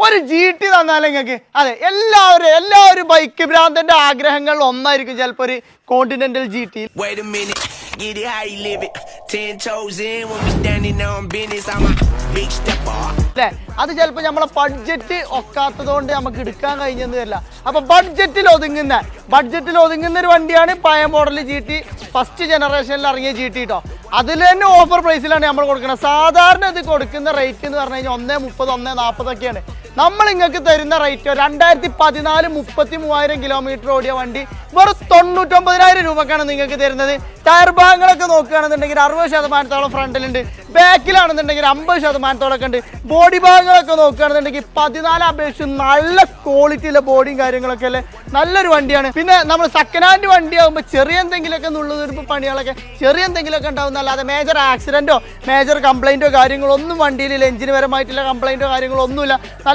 ഒരു GT തന്നാലും നിങ്ങൾക്ക് അതെ എല്ലാവരും ബൈക്ക് ഭ്രാന്തന്റെ ആഗ്രഹങ്ങളിൽ ഒന്നായിരിക്കും ചിലപ്പോൾ ഒരു continental GT. Get it how you live it. 10 toes in when we standing on business. I'm a big stepper. അല്ലേ അത് ചിലപ്പോൾ നമ്മളെ ബഡ്ജറ്റ് ഒക്കാത്തതുകൊണ്ട് നമുക്ക് എടുക്കാൻ കഴിഞ്ഞെന്ന് വരില്ല. അപ്പോൾ ബഡ്ജറ്റിൽ ഒതുങ്ങുന്ന ഒരു വണ്ടിയാണ് പഴയ മോഡൽ GT, ഫസ്റ്റ് ജനറേഷനിൽ ഇറങ്ങിയ GT കേട്ടോ. അതിൽ തന്നെ ഓഫർ പ്രൈസിലാണ് നമ്മൾ കൊടുക്കുന്നത്. സാധാരണ ഇത് കൊടുക്കുന്ന റേറ്റ് എന്ന് പറഞ്ഞു കഴിഞ്ഞാൽ 130, 140 ഒക്കെയാണ്. നമ്മൾ നിങ്ങൾക്ക് തരുന്ന റേറ്റ് 2014 33,000 കിലോമീറ്റർ ഓടിയ വണ്ടി വെറും 99,000 രൂപക്കാണ് നിങ്ങൾക്ക് തരുന്നത്. ടയർ ഭാഗങ്ങളൊക്കെ നോക്കുകയാണെന്നുണ്ടെങ്കിൽ 60% ഫ്രണ്ടിലുണ്ട്, ബാക്കിലാണെന്നുണ്ടെങ്കിൽ 50% ഉണ്ട്. ബോഡി ഭാഗങ്ങളൊക്കെ നോക്കുകയാണെന്നുണ്ടെങ്കിൽ 14 അപേക്ഷിച്ച് നല്ല ക്വാളിറ്റിയിലെ ബോഡിയും കാര്യങ്ങളൊക്കെ അല്ലേ, നല്ലൊരു വണ്ടിയാണ്. പിന്നെ നമ്മൾ സെക്കൻഡ് ഹാൻഡ് വണ്ടി ആകുമ്പോൾ ചെറിയ എന്തെങ്കിലുമൊക്കെ നുള്ളുതീർപ്പ് പണികളൊക്കെ ചെറിയ എന്തെങ്കിലുമൊക്കെ ഉണ്ടാവും, അല്ലാതെ മേജർ ആക്സിഡൻറ്റോ മേജർ കംപ്ലൈൻറ്റോ കാര്യങ്ങളൊന്നും വണ്ടിയിൽ എഞ്ചിന് പരമായിട്ടുള്ള കംപ്ലൈൻറ്റോ കാര്യങ്ങളോ ഒന്നുമില്ല. നല്ല